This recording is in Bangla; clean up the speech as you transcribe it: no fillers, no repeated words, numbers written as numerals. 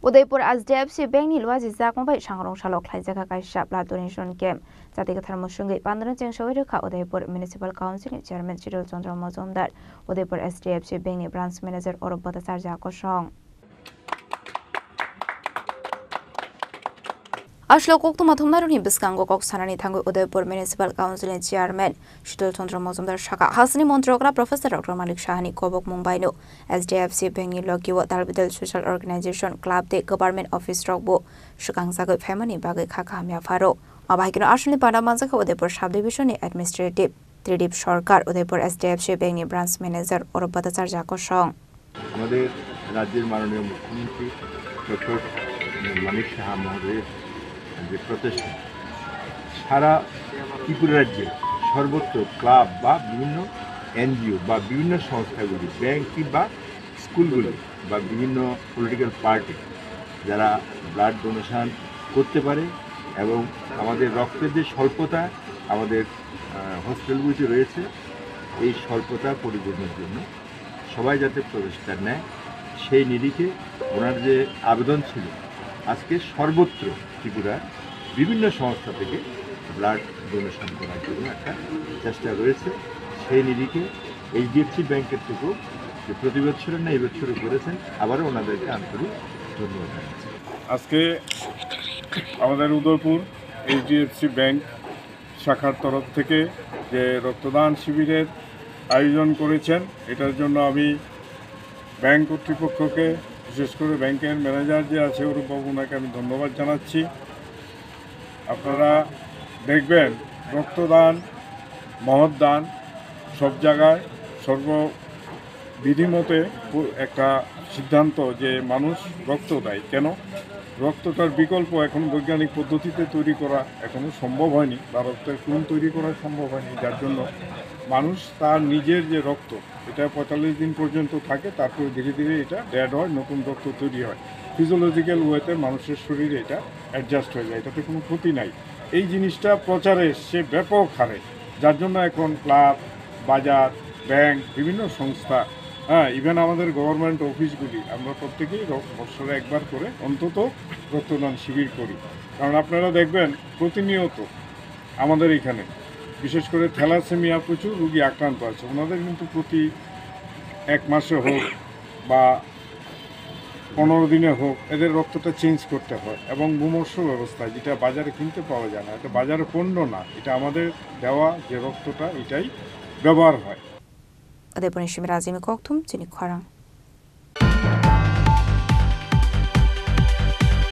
Udaipur HDFC Bank ni luaji zakmbai sangrong salok khlaijaka kaisa blood donation camp jati kathar musungai pandran chengsoi rekha Udaipur Municipal Council ni Chairman Chirul Chandra Majumdar Udaipur HDFC Bank ni branch manager Orob Bhattacharya kosong Ashlo koktum athumnaruni biskango kok sanani thangu Udaipur Municipal Council ni Chairman Chirul Chandra Majumdar shaka hasni montrokra Professor Dr. Malik Shahani kobok Mumbai no SDFC Bank ni logiwa Dalbidal Social Organization Club de Government Office rokbo shukang sagai family bagai khaka hamya faro abahikino ashni pada manjaka Udaipur Subdivision ni Administrative Tridip Sarkar Udaipur SDFC Bank ni Branch Manager Orob Bhattacharya kosong আমাদের রাজ্যের মাননীয় মুখ্যমন্ত্রী ডক্টর মানিক সাহা মহোদয়ের যে প্রচেষ্টা সারা ত্রিপুরা রাজ্যে সর্বত্র ক্লাব বা বিভিন্ন এনজিও বা বিভিন্ন সংস্থাগুলি ব্যাংক বা স্কুলগুলি বা বিভিন্ন পলিটিক্যাল পার্টি যারা ব্লাড ডোনেশন করতে পারে এবং আমাদের রক্তের যে স্বল্পতা আমাদের হসপিটালগুলিতে রয়েছে এই স্বল্পতা পরিপূরণের জন্য সবাই যাতে প্রচেষ্টা নেয় সেই নিরিখে ওনার যে আবেদন ছিল আজকে সর্বত্র ত্রিপুরার বিভিন্ন সংস্থা থেকে ব্লাড ডোনেশন করার জন্য একটা চেষ্টা রয়েছে সেই নিরিখে এইচডিএফসি ব্যাংকের থেকেও যে প্রতি বছরের না এই বছরও করেছেন আবারও ওনাদেরকে আন্তরিক ধন্যবাদ জানাচ্ছি আজকে আমাদের উদয়পুর এইচডিএফসি ব্যাংক শাখার তরফ থেকে যে রক্তদান শিবিরের আয়োজন করেছেন এটার জন্য আমি ব্যাংক কর্তৃপক্ষকে বিশেষ করে ব্যাংকের ম্যানেজার যে আছে অরূপবাবু ওনাকে আমি ধন্যবাদ জানাচ্ছি আপনারা দেখবেন রক্তদান মহৎ দান সব জায়গায় সর্ববিধিমতে একটা সিদ্ধান্ত যে মানুষ রক্ত দেয় কেন রক্তটার বিকল্প এখন বৈজ্ঞানিক পদ্ধতিতে তৈরি করা এখনও সম্ভব হয়নি বা রক্তের ক্লোন তৈরি করা সম্ভব হয়নি যার জন্য মানুষ তার নিজের যে রক্ত এটা ৪৫ দিন পর্যন্ত থাকে তারপরে ধীরে ধীরে এটা ড্যাড হয় নতুন রক্ত তৈরি হয় ফিজিওলজিক্যাল ওয়েতে মানুষের শরীরে এটা অ্যাডজাস্ট হয়ে যায় এটাতে কোনো ক্ষতি নাই এই জিনিসটা প্রচারে এসছে ব্যাপক হারে যার জন্য এখন ক্লাব বাজার ব্যাংক বিভিন্ন সংস্থা ইভেন আমাদের গভর্নমেন্ট অফিসগুলি আমরা প্রত্যেকেই বছরে একবার করে অন্তত রক্তদান শিবির করি কারণ আপনারা দেখবেন প্রতিনিয়ত আমাদের এখানে বিশেষ করে থ্যালাসেমিয়া প্রচুর রোগী আক্রান্ত আছে ওনাদের কিন্তু প্রতি এক মাসে হোক বা 15 দিনে হোক এদের রক্তটা চেঞ্জ করতে হয় এবং মুমূর্ষ ব্যবস্থায় যেটা বাজারে কিনতে পাওয়া যায় না এটা বাজারে পণ্য না এটা আমাদের দেওয়া যে রক্তটা এটাই ব্যবহার হয় Udaipur Shimir Azimi Koktum Chini Khwarang